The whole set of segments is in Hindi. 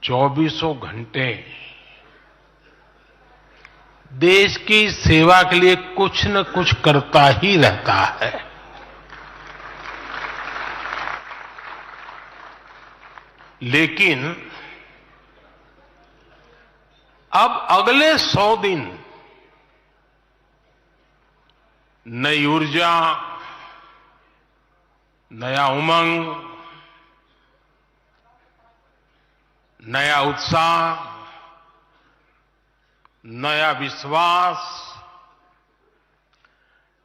24 घंटे देश की सेवा के लिए कुछ न कुछ करता ही रहता है। लेकिन अब अगले 100 दिन नई ऊर्जा, नया उमंग, नया उत्साह, नया विश्वास,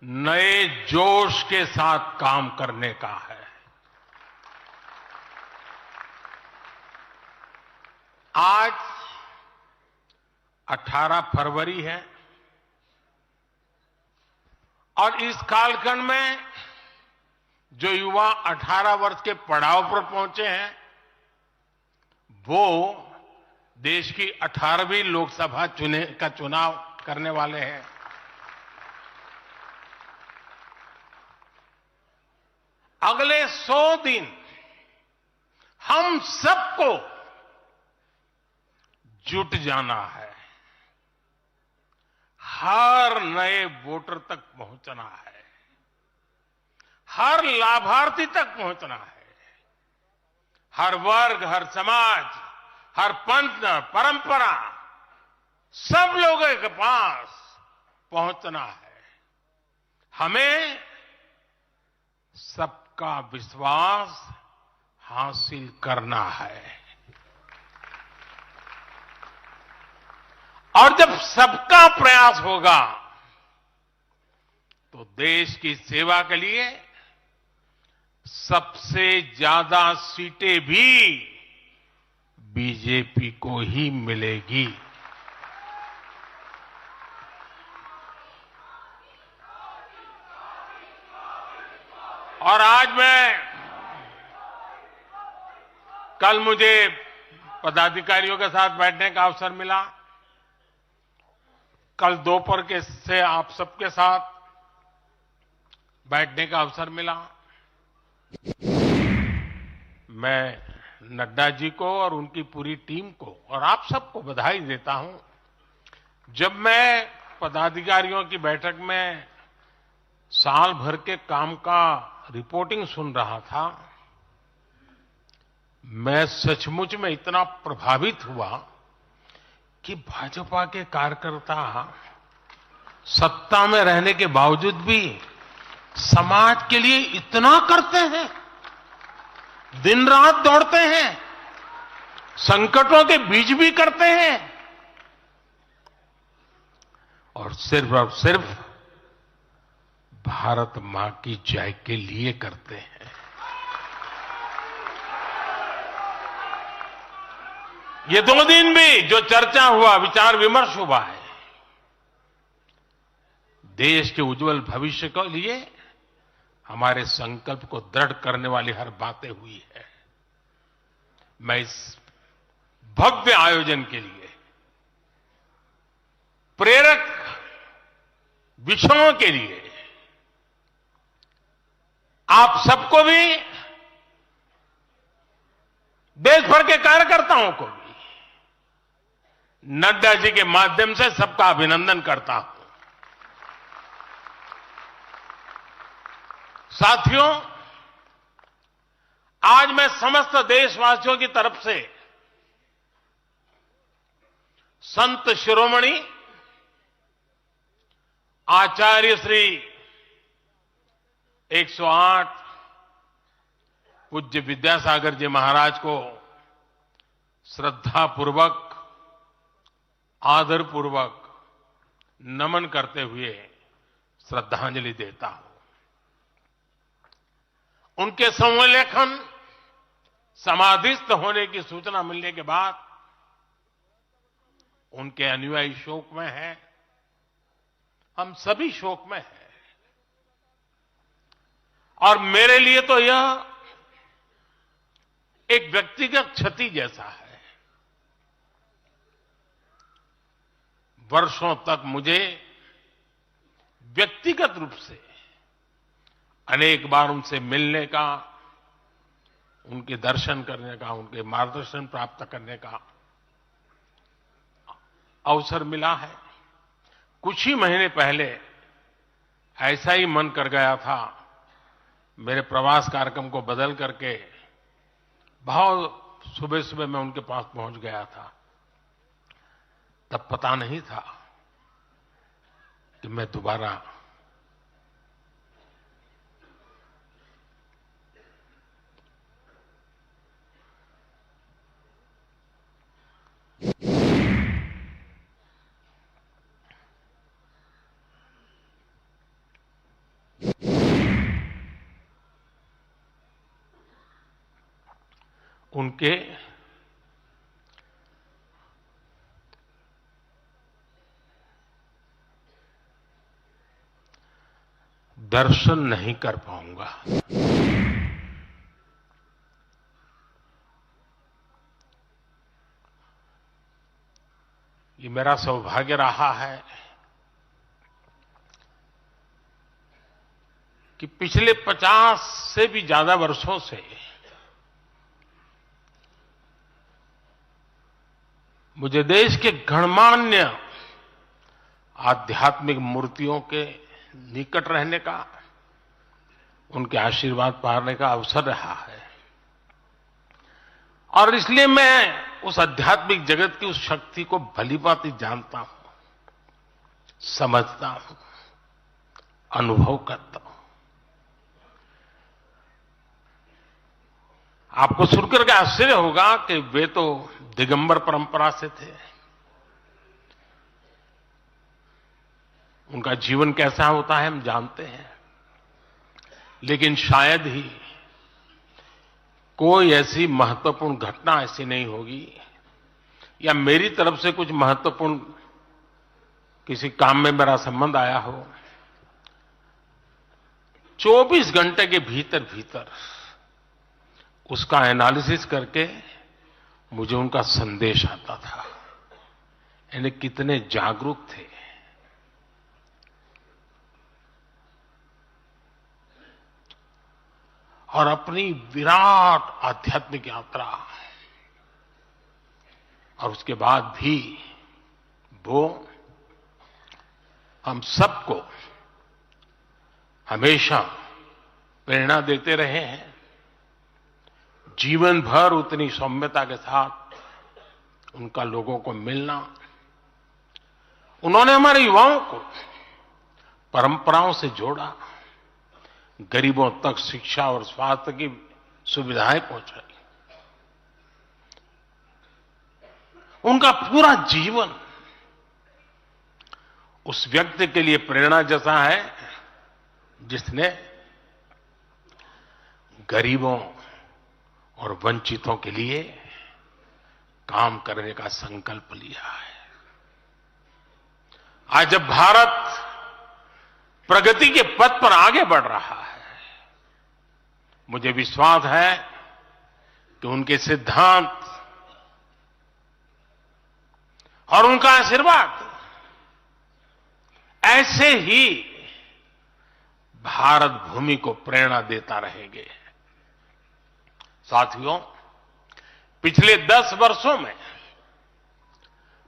नए जोश के साथ काम करने का है। आज 18 फरवरी है और इस कालखंड में जो युवा 18 वर्ष के पड़ाव पर पहुंचे हैं, वो देश की 18वीं लोकसभा का चुनाव करने वाले हैं। अगले 100 दिन हम सबको जुट जाना है, हर नए वोटर तक पहुंचना है, हर लाभार्थी तक पहुंचना है, हर वर्ग, हर समाज, हर पंथ, परंपरा, सब लोगों के पास पहुंचना है। हमें सबका विश्वास हासिल करना है। और जब सबका प्रयास होगा तो देश की सेवा के लिए सबसे ज्यादा सीटें भी बीजेपी को ही मिलेगी। और आज कल मुझे पदाधिकारियों के साथ बैठने का अवसर मिला। कल दोपहर से आप सबके साथ बैठने का अवसर मिला। मैं नड्डा जी को और उनकी पूरी टीम को और आप सबको बधाई देता हूं। जब मैं पदाधिकारियों की बैठक में साल भर के काम का रिपोर्टिंग सुन रहा था, मैं सचमुच में इतना प्रभावित हुआ कि भाजपा के कार्यकर्ता सत्ता में रहने के बावजूद भी समाज के लिए इतना करते हैं, दिन रात दौड़ते हैं, संकटों के बीच भी करते हैं और सिर्फ भारत मां की जय के लिए करते हैं। ये 2 दिन भी जो चर्चा हुआ, विचार विमर्श हुआ है, देश के उज्जवल भविष्य के लिए हमारे संकल्प को दृढ़ करने वाली हर बातें हुई है। मैं इस भव्य आयोजन के लिए प्रेरक विषयों के लिए आप सबको भी, देश भर के कार्यकर्ताओं को भी नड्डा जी के माध्यम से सबका अभिनंदन करता हूं। साथियों, आज मैं समस्त देशवासियों की तरफ से संत शिरोमणि आचार्य श्री 108 पूज्य विद्यासागर जी महाराज को श्रद्धापूर्वक, आदरपूर्वक नमन करते हुए श्रद्धांजलि देता हूं। उनके संलेखन समाधिस्थ होने की सूचना मिलने के बाद उनके अनुयायी शोक में हैं, हम सभी शोक में हैं। और मेरे लिए तो यह एक व्यक्तिगत क्षति जैसा है। वर्षों तक मुझे व्यक्तिगत रूप से अनेक बार उनसे मिलने का, उनके दर्शन करने का, उनके मार्गदर्शन प्राप्त करने का अवसर मिला है। कुछ ही महीने पहले ऐसा ही मन कर गया था, मेरे प्रवास कार्यक्रम को बदल करके बहुत सुबह सुबह मैं उनके पास पहुंच गया था। तब पता नहीं था कि मैं दोबारा उनके दर्शन नहीं कर पाऊंगा। ये मेरा सौभाग्य रहा है कि पिछले 50 से भी ज्यादा वर्षों से मुझे देश के गणमान्य आध्यात्मिक मूर्तियों के निकट रहने का, उनके आशीर्वाद पाने का अवसर रहा है। और इसलिए मैं उस आध्यात्मिक जगत की उस शक्ति को भलीभांति जानता हूं, समझता हूं, अनुभव करता हूं। आपको सुनकर के आश्चर्य होगा कि वे तो दिगंबर परंपरा से थे। उनका जीवन कैसा होता है हम जानते हैं, लेकिन शायद ही कोई ऐसी महत्वपूर्ण घटना ऐसी नहीं होगी या मेरी तरफ से कुछ महत्वपूर्ण किसी काम में मेरा संबंध आया हो, 24 घंटे के भीतर भीतर उसका एनालिसिस करके मुझे उनका संदेश आता था। यानी कितने जागरूक थे। और अपनी विराट आध्यात्मिक यात्रा और उसके बाद भी वो हम सबको हमेशा प्रेरणा देते रहे हैं। जीवन भर उतनी सौम्यता के साथ उनका लोगों को मिलना, उन्होंने हमारे युवाओं को परंपराओं से जोड़ा, गरीबों तक शिक्षा और स्वास्थ्य की सुविधाएं पहुंचाई। उनका पूरा जीवन उस व्यक्ति के लिए प्रेरणा जैसा है जिसने गरीबों और वंचितों के लिए काम करने का संकल्प लिया है। आज जब भारत प्रगति के पथ पर आगे बढ़ रहा है, मुझे विश्वास है कि उनके सिद्धांत और उनका आशीर्वाद ऐसे ही भारत भूमि को प्रेरणा देता रहेंगे। साथियों, पिछले 10 वर्षों में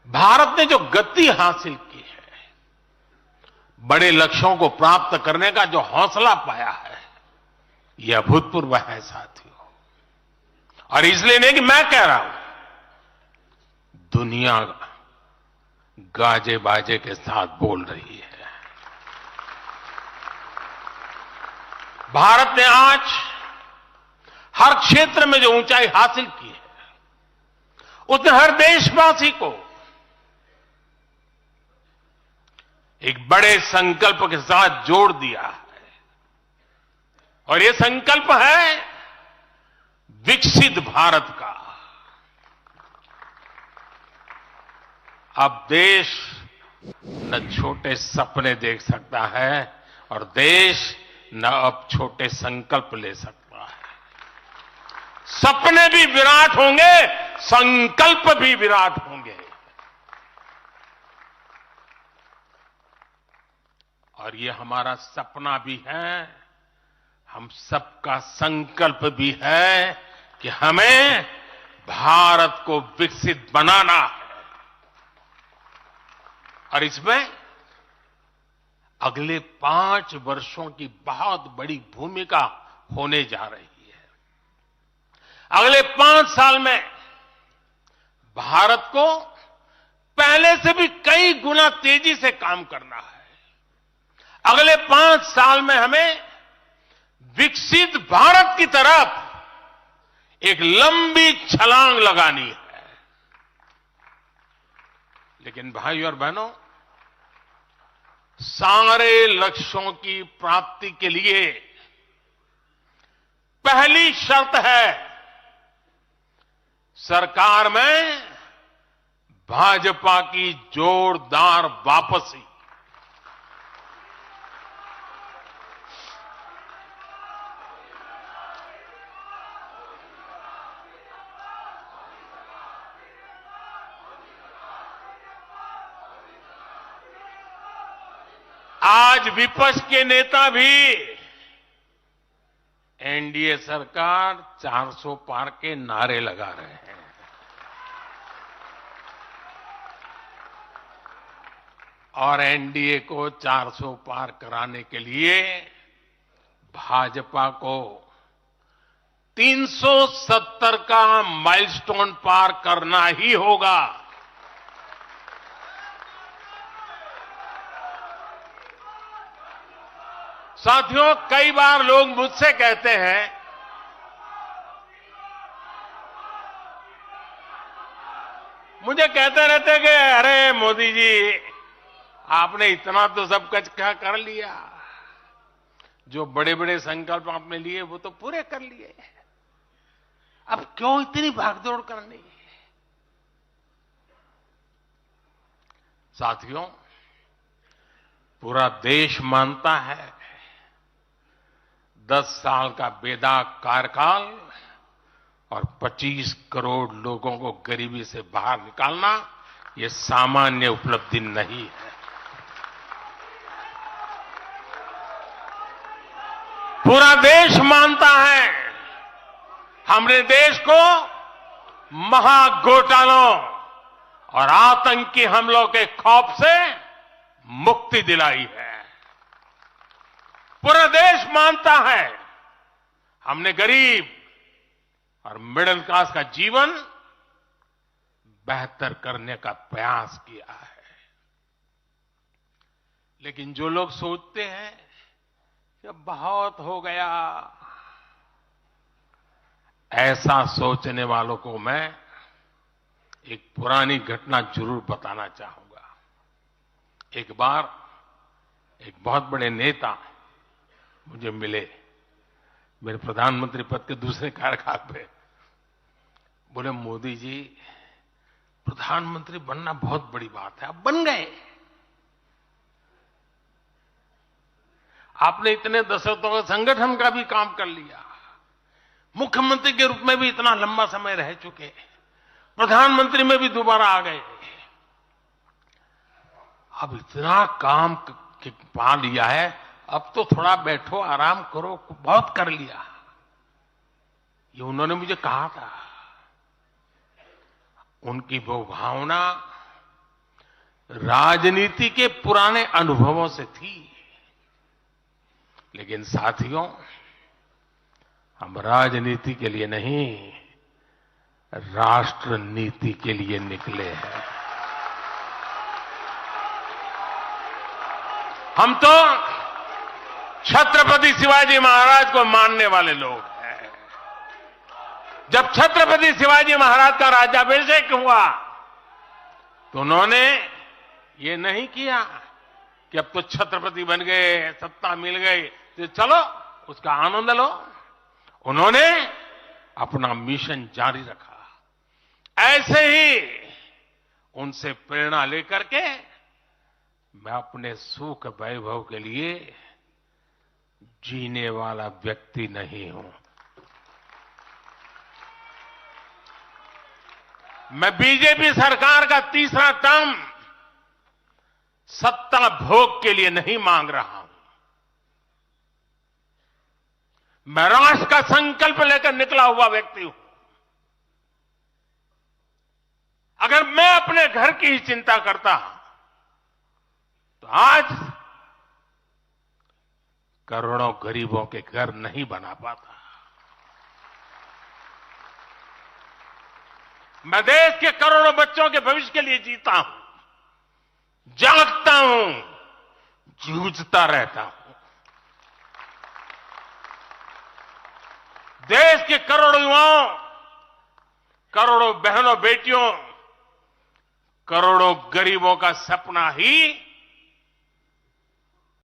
भारत ने जो गति हासिल की है, बड़े लक्ष्यों को प्राप्त करने का जो हौसला पाया है, यह अभूतपूर्व है साथियों। और इसलिए नहीं कि मैं कह रहा हूं, दुनिया गाजे बाजे के साथ बोल रही है। भारत ने आज हर क्षेत्र में जो ऊंचाई हासिल की है, उसने हर देशवासी को एक बड़े संकल्प के साथ जोड़ दिया है। और ये संकल्प है विकसित भारत का। अब देश न छोटे सपने देख सकता है और देश न अब छोटे संकल्प ले सकता है। सपने भी विराट होंगे, संकल्प भी विराट होंगे। और ये हमारा सपना भी है, हम सबका संकल्प भी है कि हमें भारत को विकसित बनाना है और इसमें अगले 5 वर्षों की बहुत बड़ी भूमिका होने जा रही है। अगले 5 साल में भारत को पहले से भी कई गुना तेजी से काम करना है। अगले 5 साल में हमें विकसित भारत की तरफ एक लंबी छलांग लगानी है। लेकिन भाई और बहनों, सारे लक्ष्यों की प्राप्ति के लिए पहली शर्त है सरकार में भाजपा की जोरदार वापसी। आज विपक्ष के नेता भी एनडीए सरकार 400 पार के नारे लगा रहे हैं। और एनडीए को 400 पार कराने के लिए भाजपा को 370 का माइलस्टोन पार करना ही होगा। साथियों, कई बार लोग मुझसे कहते हैं मुझे कहते रहते कि अरे मोदी जी, आपने इतना तो सब कुछ क्या कर लिया, जो बड़े बड़े संकल्प आपने लिए वो तो पूरे कर लिए, अब क्यों इतनी भागदौड़ करनी। साथियों, पूरा देश मानता है 10 साल का बेदाग कार्यकाल और 25 करोड़ लोगों को गरीबी से बाहर निकालना ये सामान्य उपलब्धि नहीं है। पूरा देश मानता है हमने देश को महाघोटालों और आतंकी हमलों के खौफ से मुक्ति दिलाई है। पूरा देश मानता है हमने गरीब और मिडिल क्लास का जीवन बेहतर करने का प्रयास किया है। लेकिन जो लोग सोचते हैं कि बहुत हो गया, ऐसा सोचने वालों को मैं एक पुरानी घटना जरूर बताना चाहूंगा। एक बार एक बहुत बड़े नेता मुझे मिले, मेरे प्रधानमंत्री पद के दूसरे कार्यकाल पे। बोले, मोदी जी, प्रधानमंत्री बनना बहुत बड़ी बात है, आप बन गए। आपने इतने दशकों के संगठन का भी काम कर लिया, मुख्यमंत्री के रूप में भी इतना लंबा समय रह चुके, प्रधानमंत्री में भी दोबारा आ गए, अब इतना काम पा लिया है, अब तो थोड़ा बैठो, आराम करो, बहुत कर लिया। ये उन्होंने मुझे कहा था। उनकी वो भावना राजनीति के पुराने अनुभवों से थी। लेकिन साथियों, हम राजनीति के लिए नहीं, राष्ट्र नीति के लिए निकले हैं। हम तो छत्रपति शिवाजी महाराज को मानने वाले लोग हैं। जब छत्रपति शिवाजी महाराज का राज्याभिषेक हुआ तो उन्होंने ये नहीं किया कि अब तो छत्रपति बन गए, सत्ता मिल गई तो चलो उसका आनंद लो। उन्होंने अपना मिशन जारी रखा। ऐसे ही उनसे प्रेरणा लेकर के मैं अपने सुख वैभव के लिए जीने वाला व्यक्ति नहीं हूं। मैं बीजेपी सरकार का तीसरा टर्म सत्ता भोग के लिए नहीं मांग रहा हूं। मैं राष्ट्र का संकल्प लेकर निकला हुआ व्यक्ति हूं। अगर मैं अपने घर की ही चिंता करता तो आज करोड़ों गरीबों के घर नहीं बना पाता। मैं देश के करोड़ों बच्चों के भविष्य के लिए जीता हूं, जागता हूं, जूझता रहता हूं। देश के करोड़ों युवाओं, करोड़ों बहनों बेटियों, करोड़ों गरीबों का सपना ही